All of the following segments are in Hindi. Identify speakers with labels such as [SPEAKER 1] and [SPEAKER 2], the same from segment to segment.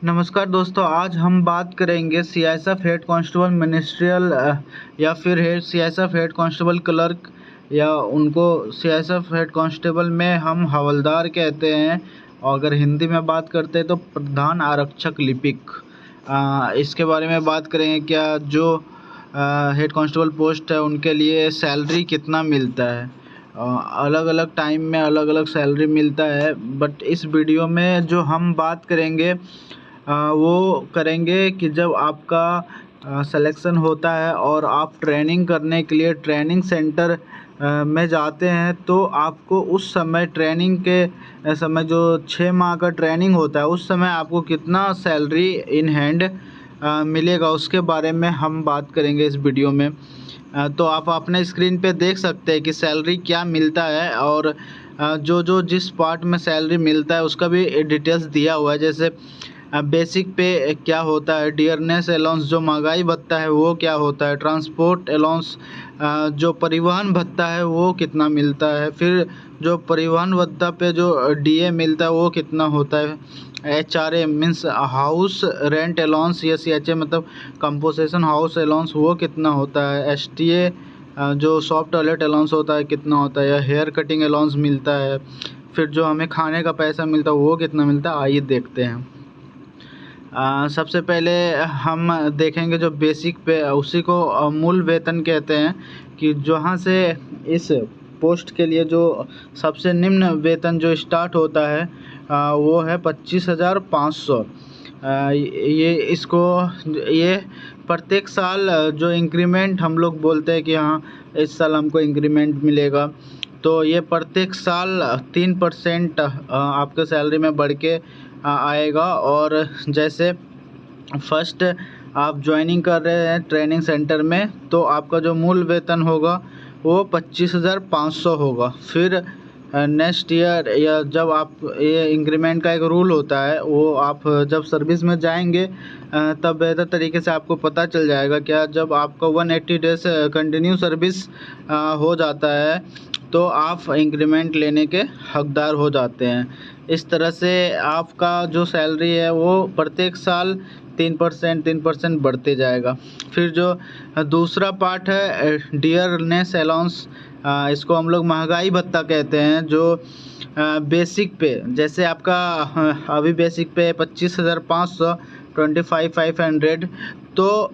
[SPEAKER 1] नमस्कार दोस्तों, आज हम बात करेंगे सीआईएसएफ हेड कांस्टेबल मिनिस्ट्रियल या फिर सीआईएसएफ हेड कांस्टेबल क्लर्क या उनको सीआईएसएफ हेड कांस्टेबल में हम हवलदार कहते हैं। और अगर हिंदी में बात करते हैं तो प्रधान आरक्षक लिपिक। इसके बारे में बात करेंगे क्या जो हेड कांस्टेबल पोस्ट है उनके लिए सैलरी कितना मिलता है। अलग अलग टाइम में अलग अलग सैलरी मिलता है, बट इस वीडियो में जो हम बात करेंगे वो करेंगे कि जब आपका सिलेक्शन होता है और आप ट्रेनिंग करने के लिए ट्रेनिंग सेंटर में जाते हैं, तो आपको उस समय ट्रेनिंग के समय जो 6 माह का ट्रेनिंग होता है उस समय आपको कितना सैलरी इन हैंड मिलेगा, उसके बारे में हम बात करेंगे इस वीडियो में। तो आप अपने स्क्रीन पे देख सकते हैं कि सैलरी क्या मिलता है और जो जिस पार्ट में सैलरी मिलता है उसका भी डिटेल्स दिया हुआ है। जैसे बेसिक पे क्या होता है, डियरनेस अलाउंस जो महंगाई भत्ता है वो क्या होता है, ट्रांसपोर्ट अलाउंस जो परिवहन भत्ता है वो कितना मिलता है, फिर जो परिवहन भत्ता पे जो डीए मिलता है वो कितना होता है, HRA means house rent allowance या सीएचए मतलब कंपोजिशन हाउस अलाउंस वो कितना होता है, एसटीए जो सॉफ्ट टॉयलेट अलाउंस होता है कितना होता है, या हेयर कटिंग अलाउंस मिलता है, फिर जो हमें खाने का पैसा मिलता है वो कितना मिलता है। आइए देखते हैं। सबसे पहले हम देखेंगे जो बेसिक पे उसी को मूल वेतन कहते हैं, कि जहाँ से इस पोस्ट के लिए जो सबसे निम्न वेतन जो स्टार्ट होता है वो है 25,500। ये प्रत्येक साल जो इंक्रीमेंट हम लोग बोलते हैं कि हाँ इस साल हमको इंक्रीमेंट मिलेगा, तो ये प्रत्येक साल 3% आपके सैलरी में बढ़ के आएगा। और जैसे फर्स्ट आप ज्वाइनिंग कर रहे हैं ट्रेनिंग सेंटर में, तो आपका जो मूल वेतन होगा वो 25,500 होगा। फिर नेक्स्ट ईयर या जब आप ये इंक्रीमेंट का एक रूल होता है वो आप जब सर्विस में जाएंगे तब बेहतर तरीके से आपको पता चल जाएगा। क्या जब आपका 180 डेज कंटिन्यू सर्विस हो जाता है तो आप इंक्रीमेंट लेने के हकदार हो जाते हैं। इस तरह से आपका जो सैलरी है वो प्रत्येक साल 3% बढ़ते जाएगा। फिर जो दूसरा पार्ट है डियरनेस अलाउंस, इसको हम लोग महंगाई भत्ता कहते हैं। जो बेसिक पे जैसे आपका अभी बेसिक पे 25,500 25,500, तो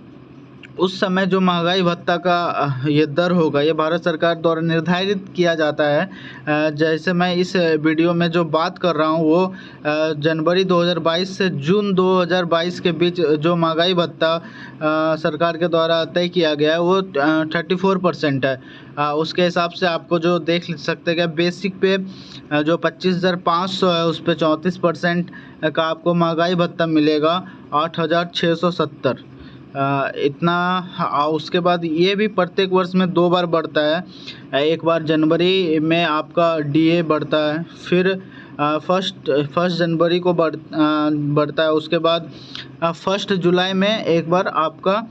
[SPEAKER 1] उस समय जो महंगाई भत्ता का ये दर होगा ये भारत सरकार द्वारा निर्धारित किया जाता है। जैसे मैं इस वीडियो में जो बात कर रहा हूँ वो जनवरी 2022 से जून 2022 के बीच जो महंगाई भत्ता सरकार के द्वारा तय किया गया है वो 34% है। उसके हिसाब से आपको जो देख सकते हैं बेसिक पे जो 25,500 है उस पर 34% का आपको महंगाई भत्ता मिलेगा, 8,670 इतना। उसके बाद ये भी प्रत्येक वर्ष में 2 बार बढ़ता है। एक बार जनवरी में आपका डीए बढ़ता है, फिर फर्स्ट जनवरी को बढ़ता है। उसके बाद 1 जुलाई में एक बार आपका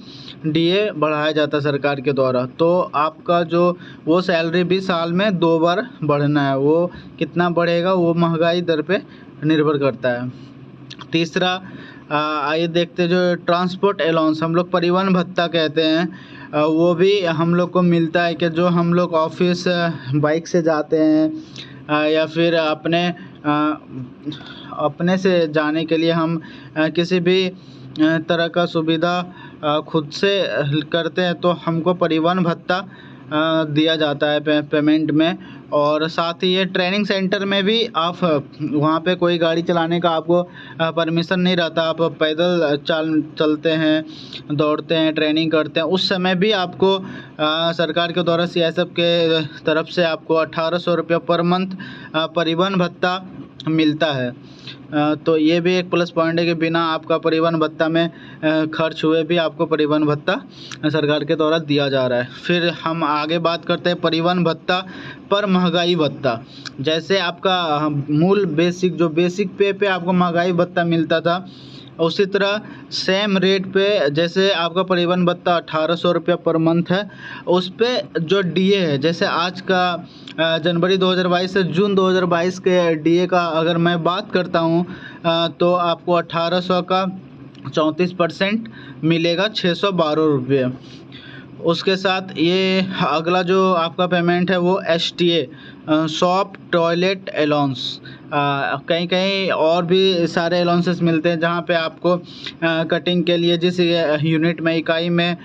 [SPEAKER 1] डीए बढ़ाया जाता है सरकार के द्वारा। तो आपका जो वो सैलरी भी साल में 2 बार बढ़ना है, वो कितना बढ़ेगा वो महंगाई दर पे निर्भर करता है। तीसरा आइए देखते हैं जो ट्रांसपोर्ट अलाउंस हम लोग परिवहन भत्ता कहते हैं, वो भी हम लोग को मिलता है। कि जो हम लोग ऑफिस बाइक से जाते हैं या फिर अपने से जाने के लिए हम किसी भी तरह का सुविधा खुद से करते हैं तो हमको परिवहन भत्ता दिया जाता है पेमेंट में। और साथ ही ये ट्रेनिंग सेंटर में भी आप वहाँ पे कोई गाड़ी चलाने का आपको परमिशन नहीं रहता, आप पैदल चलते हैं, दौड़ते हैं, ट्रेनिंग करते हैं, उस समय भी आपको सरकार के द्वारा सीआईएसएफ के तरफ से आपको 1,800 रुपये पर मंथ परिवहन भत्ता मिलता है। तो ये भी एक प्लस पॉइंट है कि बिना आपका परिवहन भत्ता में खर्च हुए भी आपको परिवहन भत्ता सरकार के द्वारा दिया जा रहा है। फिर हम आगे बात करते हैं परिवहन भत्ता पर महंगाई भत्ता। जैसे आपका मूल बेसिक जो बेसिक पे आपको महंगाई भत्ता मिलता था उसी तरह सेम रेट पे जैसे आपका परिवहन भत्ता 1800 रुपया पर मंथ है, उस पे जो डीए है, जैसे आज का जनवरी 2022 से जून 2022 के डीए का अगर मैं बात करता हूँ तो आपको 1800 का 34% मिलेगा, 612 रुपये। उसके साथ ये अगला जो आपका पेमेंट है वो STA शॉप टॉयलेट अलाउंस, कहीं कहीं और भी सारे अलाउंसेस मिलते हैं जहाँ पे आपको कटिंग के लिए जिस यूनिट में इकाई में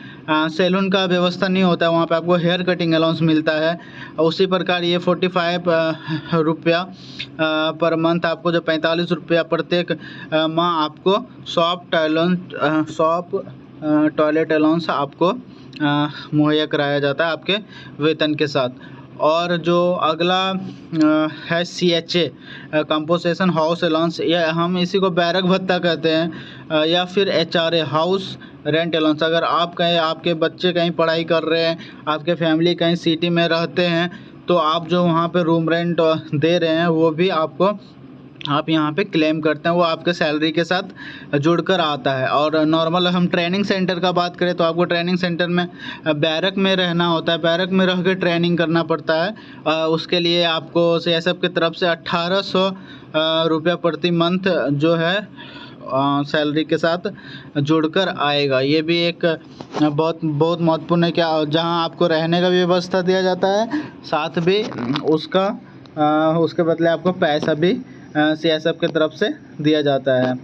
[SPEAKER 1] सैलून का व्यवस्था नहीं होता है वहाँ पे आपको हेयर कटिंग अलाउंस मिलता है। उसी प्रकार ये 45 रुपया पर मंथ आपको, जो 45 रुपया प्रत्येक माह आपको शॉप टॉयलेट अलाउंस आपको मुहैया कराया जाता है आपके वेतन के साथ। और जो अगला है CHA कंपोसेशन हाउस अलाउंस, या हम इसी को बैरक भत्ता कहते हैं, या फिर HRA हाउस रेंट अलाउंस। अगर आप कहीं, आपके बच्चे कहीं पढ़ाई कर रहे हैं, आपके फैमिली कहीं सिटी में रहते हैं, तो आप जो वहाँ पे रूम रेंट दे रहे हैं वो भी आप यहाँ पे क्लेम करते हैं, वो आपके सैलरी के साथ जुड़कर आता है। और नॉर्मल हम ट्रेनिंग सेंटर का बात करें तो आपको ट्रेनिंग सेंटर में बैरक में रहना होता है, बैरक में रह के ट्रेनिंग करना पड़ता है। उसके लिए आपको CSF की तरफ से 1800 रुपया प्रति मंथ जो है सैलरी के साथ जुड़कर आएगा। ये भी एक बहुत बहुत महत्वपूर्ण है, क्या जहाँ आपको रहने का भी व्यवस्था दिया जाता है, साथ भी उसके बदले आपको पैसा भी CSF की तरफ से दिया जाता है।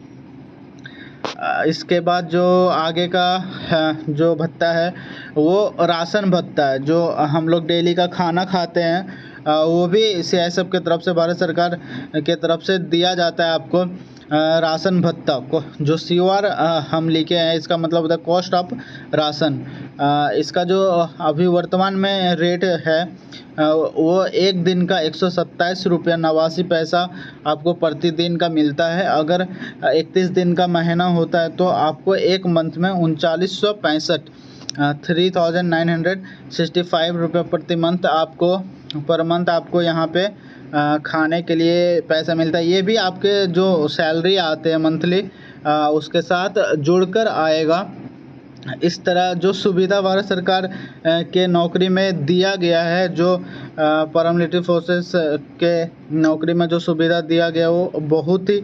[SPEAKER 1] इसके बाद जो आगे का जो भत्ता है वो राशन भत्ता है, जो हम लोग डेली का खाना खाते हैं वो भी CSF की तरफ से, भारत सरकार के तरफ से दिया जाता है आपको। राशन भत्ता को जो COR हम लिखे हैं, इसका मतलब होता है कॉस्ट ऑफ राशन। इसका जो अभी वर्तमान में रेट है वो एक दिन का 127 रुपया 89 पैसा आपको प्रतिदिन का मिलता है। अगर 31 दिन का महीना होता है तो आपको एक मंथ में 3965 3965 रुपये प्रति मंथ आपको, पर मंथ आपको यहाँ पे खाने के लिए पैसा मिलता है। ये भी आपके जो सैलरी आते हैं मंथली उसके साथ जुड़कर आएगा। इस तरह जो सुविधा भारत सरकार के नौकरी में दिया गया है, जो पैरामिलिट्री फोर्सेस के नौकरी में जो सुविधा दिया गया वो बहुत ही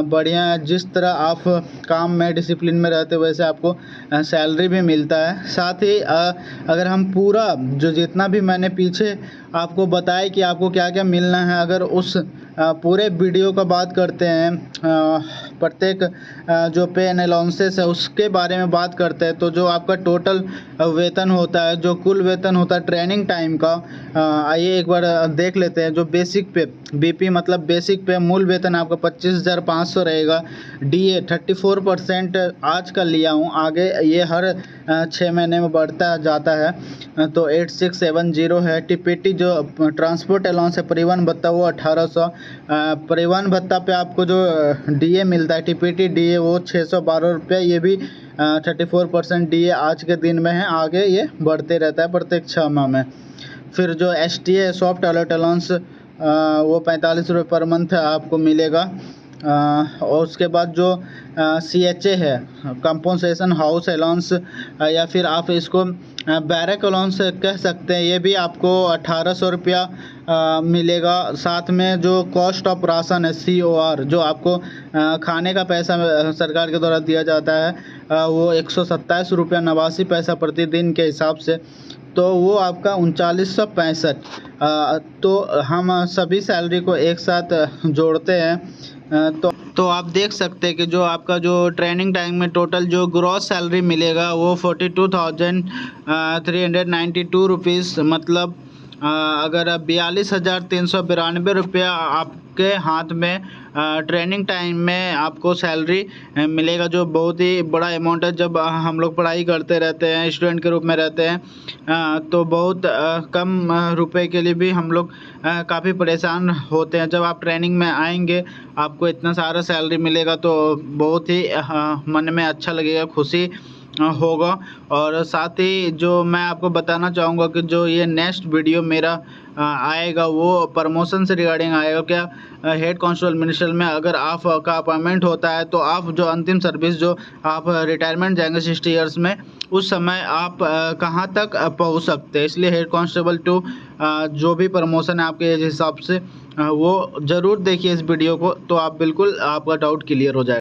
[SPEAKER 1] बढ़िया है। जिस तरह आप काम में डिसिप्लिन में रहते वैसे आपको सैलरी भी मिलता है। साथ ही अगर हम पूरा जो जितना भी मैंने पीछे आपको बताया कि आपको क्या क्या मिलना है, अगर उस पूरे वीडियो का बात करते हैं, प्रत्येक जो पे एंड अलाउंसेस है उसके बारे में बात करते हैं, तो जो आपका टोटल वेतन होता है, जो कुल वेतन होता है ट्रेनिंग टाइम का, आइए एक बार देख लेते हैं। जो बेसिक पे BP मतलब बेसिक पे मूल वेतन आपका 25,500 रहेगा। DA 34% आज का लिया हूँ, आगे ये हर 6 महीने में बढ़ता जाता है, तो 8670 है। TPT जो ट्रांसपोर्ट अलाउंस है, परिवहन भत्ता वो 1800। परिवहन भत्ता पे आपको जो DA मिलता है, TPT DA वो 612 रुपये, ये भी 34% DA आज के दिन में है, आगे ये बढ़ते रहता है प्रत्येक 6 माह में। फिर जो STA शॉप टॉयलेट अलाउंस वो 45 रुपये पर मंथ आपको मिलेगा। और उसके बाद जो CHA है कंपोसेशन हाउस अलाउंस, या फिर आप इसको बैरक अलाउंस कह सकते हैं, ये भी आपको 1800 रुपया मिलेगा। साथ में जो कॉस्ट ऑफ राशन है COR, जो आपको खाने का पैसा सरकार के द्वारा दिया जाता है, वो 127 रुपया 89 पैसा प्रतिदिन के हिसाब से, तो वो आपका 3965। तो हम सभी सैलरी को एक साथ जोड़ते हैं तो आप देख सकते हैं कि जो आपका जो ट्रेनिंग टाइम में टोटल जो ग्रॉस सैलरी मिलेगा वो 42,392 रुपीज़, मतलब अगर 42,392 रुपया आपके हाथ में ट्रेनिंग टाइम में आपको सैलरी मिलेगा, जो बहुत ही बड़ा अमाउंट है। जब हम लोग पढ़ाई करते रहते हैं, स्टूडेंट के रूप में रहते हैं, तो बहुत कम रुपए के लिए भी हम लोग काफ़ी परेशान होते हैं। जब आप ट्रेनिंग में आएंगे, आपको इतना सारा सैलरी मिलेगा तो बहुत ही मन में अच्छा लगेगा, खुशी होगा। और साथ ही जो मैं आपको बताना चाहूँगा कि जो ये नेक्स्ट वीडियो मेरा आएगा वो प्रमोशन से रिगार्डिंग आएगा। क्या हेड कांस्टेबल मिनिस्ट्रियल में अगर आपका अपॉइंटमेंट होता है तो आप जो अंतिम सर्विस जो आप रिटायरमेंट जाएंगे 60 ईयर्स में, उस समय आप कहाँ तक पहुँच सकते हैं। इसलिए हेड कांस्टेबल टू जो भी प्रमोशन है आपके हिसाब से वो ज़रूर देखिए इस वीडियो को, तो आप बिल्कुल आपका डाउट क्लियर हो जाएगा।